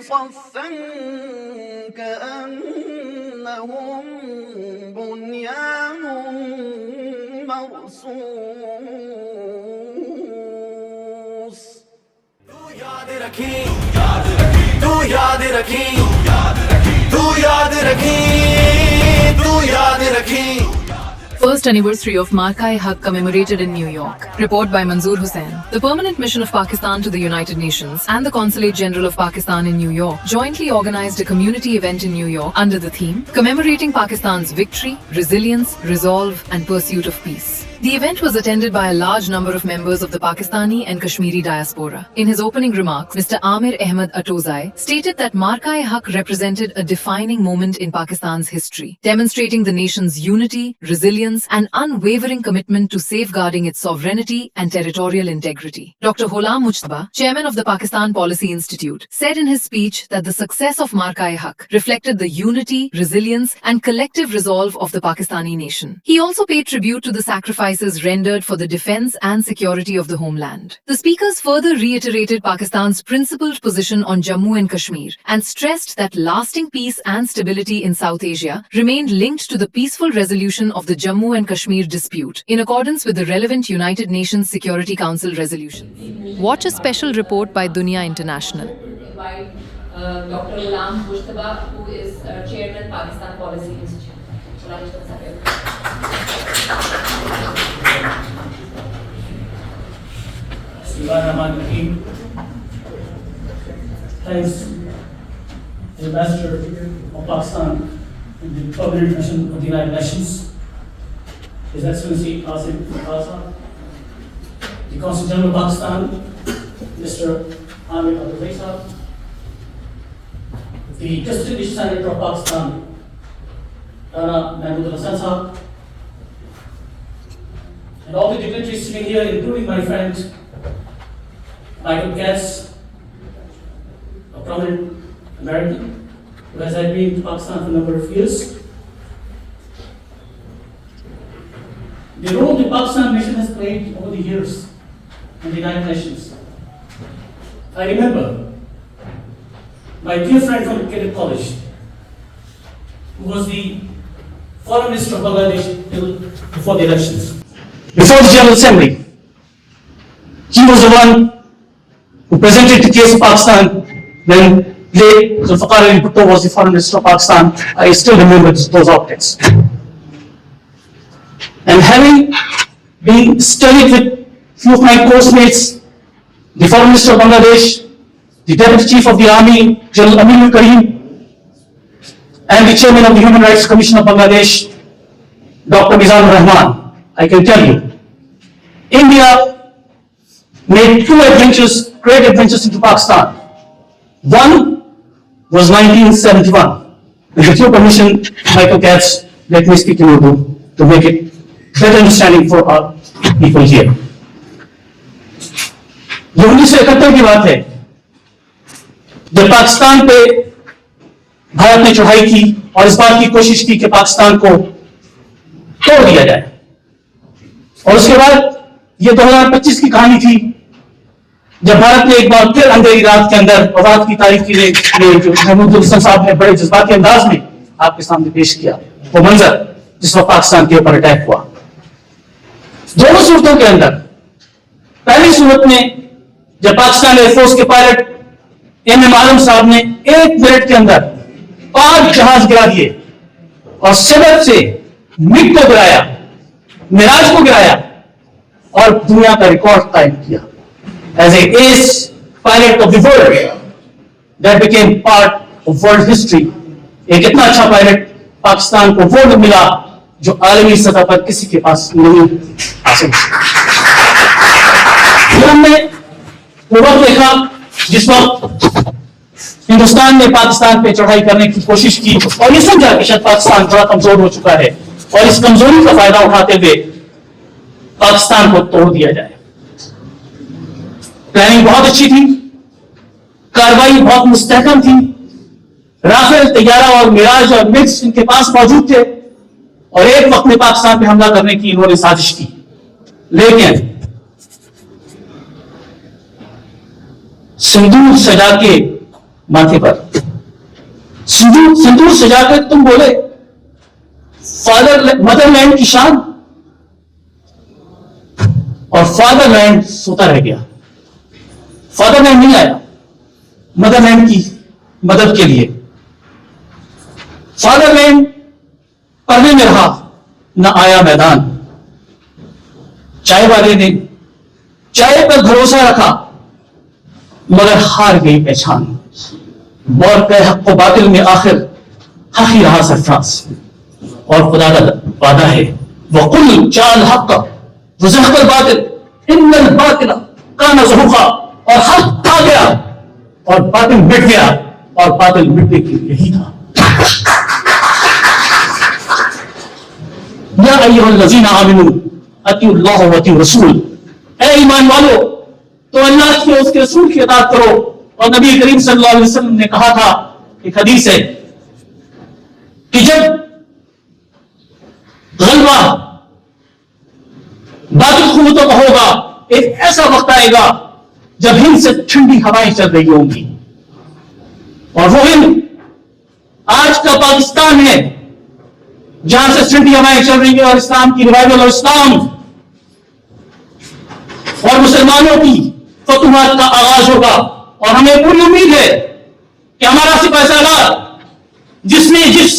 صفا كأنهم بنيان مرصوص. تو یاد رکھی تو یاد رکھی تو یاد رکھی تو یاد رکھی. First anniversary of Marka-e-Haq commemorated in New York. Report by Manzoor Hussain. The Permanent Mission of Pakistan to the United Nations and the Consulate General of Pakistan in New York jointly organized a community event in New York under the theme commemorating Pakistan's victory, resilience, resolve and pursuit of peace. The event was attended by a large number of members of the Pakistani and Kashmiri diaspora. In his opening remarks, Mr. Amir Ahmed Atozai stated that Marka-e-Haq represented a defining moment in Pakistan's history, demonstrating the nation's unity, resilience, and unwavering commitment to safeguarding its sovereignty and territorial integrity. Dr. Ghulam Mujtaba, chairman of the Pakistan Policy Institute, said in his speech that the success of Marka-e-Haq reflected the unity, resilience, and collective resolve of the Pakistani nation. He also paid tribute to the sacrifices rendered for the defense and security of the homeland. The speakers further reiterated Pakistan's principled position on Jammu and Kashmir and stressed that lasting peace and stability in South Asia remained linked to the peaceful resolution of the Jammu and Kashmir dispute in accordance with the relevant United Nations Security Council resolution. Watch a special report by Dunya International. Dr. Ghulam Mujtaba, who is chairman Pakistan Policy Institute. Bismillahirrahmanirrahim. Thanks to the Ambassador of Pakistan in the Permanent Mission of the United Nations, His Excellency Asif Khalsa, the Consul General of Pakistan, Mr. Amir Atozai, the Distinguished Senator of Pakistan, Rana Mahmood Hasan Sahab, and all the dignitaries sitting here, including my friend Michael Katz, a prominent American who has been to Pakistan for a number of years. The role the Pakistan mission has played over the years in the United Nations. I remember my dear friend from Cadet College, who was the Foreign Minister of Bangladesh before the elections. Before the General Assembly, he was the one who presented the case of Pakistan when late Zulfikar Ali Bhutto was the Foreign Minister of Pakistan. I still remember those optics. And having been studied with few of my course mates, the Foreign Minister of Bangladesh, the Deputy Chief of the Army, General Aminul Karim, and the Chairman of the Human Rights Commission of Bangladesh, Dr. Mizanur Rahman, I can tell you, India made great adventures into Pakistan. One was 1971. With your permission, Michael Katz, let me speak in Urdu to make it better understanding for our people here. یہ 1971 کی بات ہے جب پاکستان پہ بھارت نے چڑھائی کی اور اس بات کی کوشش کی کہ پاکستان کو توڑ دیا جائے. اور اس کے بعد یہ 2025 کی کہانی تھی جب بھارت نے ایک بار پھر اندھیری رات کے اندر وفات کی تاریخ کے لیے جو محمود الحسن صاحب نے بڑے جذباتی انداز میں آپ کے سامنے پیش کیا وہ منظر جس وقت پاکستان کے اوپر اٹیک ہوا. دونوں صورتوں کے اندر پہلی صورت میں جب پاکستان ایئر فورس کے پائلٹ ایم ایم عالم صاحب نے 1 منٹ کے اندر 5 جہاز گرا دیے اور صدر سے مگ کو گرایا, معراج کو گرایا اور دنیا کا ریکارڈ قائم کیا. As an ace pilot of the world, that became part of world history. ایک اتنا اچھا پائلٹ پاکستان کو وہ ملا جو عالمی سطح پر کسی کے پاس نہیں حاصل. ہم نے وہ وقت دیکھا جس وقت ہندوستان نے پاکستان پہ چڑھائی کرنے کی کوشش کی اور یہ سمجھا کہ شاید پاکستان بڑا کمزور ہو چکا ہے اور اس کمزوری کا فائدہ اٹھاتے ہوئے پاکستان کو توڑ دیا جائے. پلاننگ بہت اچھی تھی, کاروائی بہت مستحکم تھی, رافیل طیارہ اور میراج اور مکس ان کے پاس موجود تھے اور ایک وقت میں پاکستان پہ حملہ کرنے کی انہوں نے سازش کی. لیکن سندور سجا کے माथे पर सिंदूर सजा कर तुम बोले मदरलैंड की शान, और फादरलैंड सोता रह गया। फादरलैंड नहीं आया मदरलैंड की मदद के लिए। फादरलैंड पढ़ने में रहा, न आया मैदान। चाय वाले ने चाय पर भरोसा रखा, मगर हार गई पहचान। बौर पे हक व बातिल में आखिर हक ही रहा सरफराज। और खुदा का वादा है, वकुल चाल हक वज़हक़ल बातिल इन्नल बातिल काना ज़हूक़ा, और हक आ गया और बातिल मिट गया, और बातिल मिटने के लिए यही था। या अय्युहल्लज़ीना आमनू अतिउल्लाह व अतिउर रसूल, ऐ ईमान वालो तो अल्लाह की और उसके रसूल की इताअत करो। और नबी करीम सल्लल्लाहु अलैहि वसल्लम ने कहा था, एक हदीस है कि जब गलबा बातिल कुव्वतों का होगा, एक ऐसा वक्त आएगा जब हिंद से ठंडी हवाएं चल रही होंगी, और वो हिंद आज का पाकिस्तान है जहां से ठंडी हवाएं चल रही है, और इस्लाम की रिवाइवल और इस्लाम और मुसलमानों की फतुहात का आगाज होगा। और हमें पूरी उम्मीद है कि हमारा सिपाही सालार जिसने जिस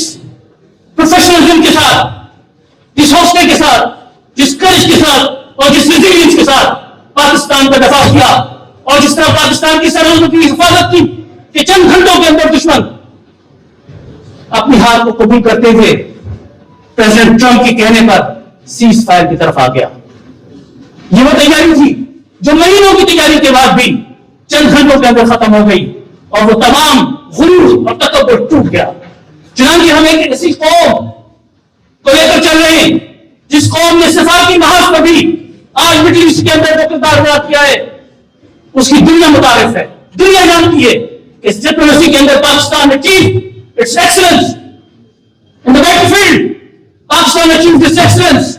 प्रोफेशनलिज्म के साथ, जिस हौसले के साथ, जिस करेज के साथ और जिस रेजिलियंस के साथ पाकिस्तान का दफा किया, और जिस तरह पाकिस्तान की सरहदों की हिफाजत की कि चंद घंटों के अंदर दुश्मन अपनी हार को कबूल करते हुए प्रेसिडेंट ट्रंप के कहने पर सीज फायर की तरफ आ गया। ये वो तैयारी थी जो महीनों की तैयारी के बाद भी चंद घंटों के अंदर खत्म हो गई, और वो तमाम गुरूर और तकब्बुर टूट गया। चुनांचे हम एक ऐसी कौम को लेकर चल रहे हैं जिस कौम ने सिफा की महाज पर भी आज मिडिल ईस्ट के अंदर जो किरदार अदा किया है उसकी दुनिया मुतारिफ है। दुनिया जानती है कि इस डिप्लोमेसी के अंदर Pakistan achieve it's excellence in the battlefield. Pakistan achieve this excellence,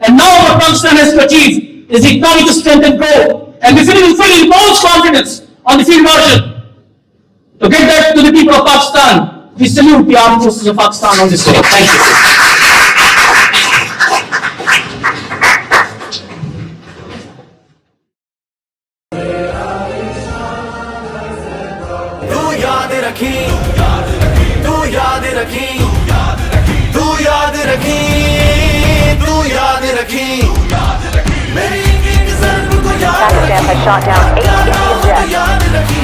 and now what Pakistan has to achieve is economic strength and growth, and we feel immense confidence on the field marshal. To get that to the people of Pakistan, we salute the armed forces of Pakistan on this day. Thank you. तू याद रखी, तू याद रखी, तू याद रखी, तू याद रखी, मेरी एक ज़र्ब को याद Pakistan has shot down 8 Indian jets. याद रखी।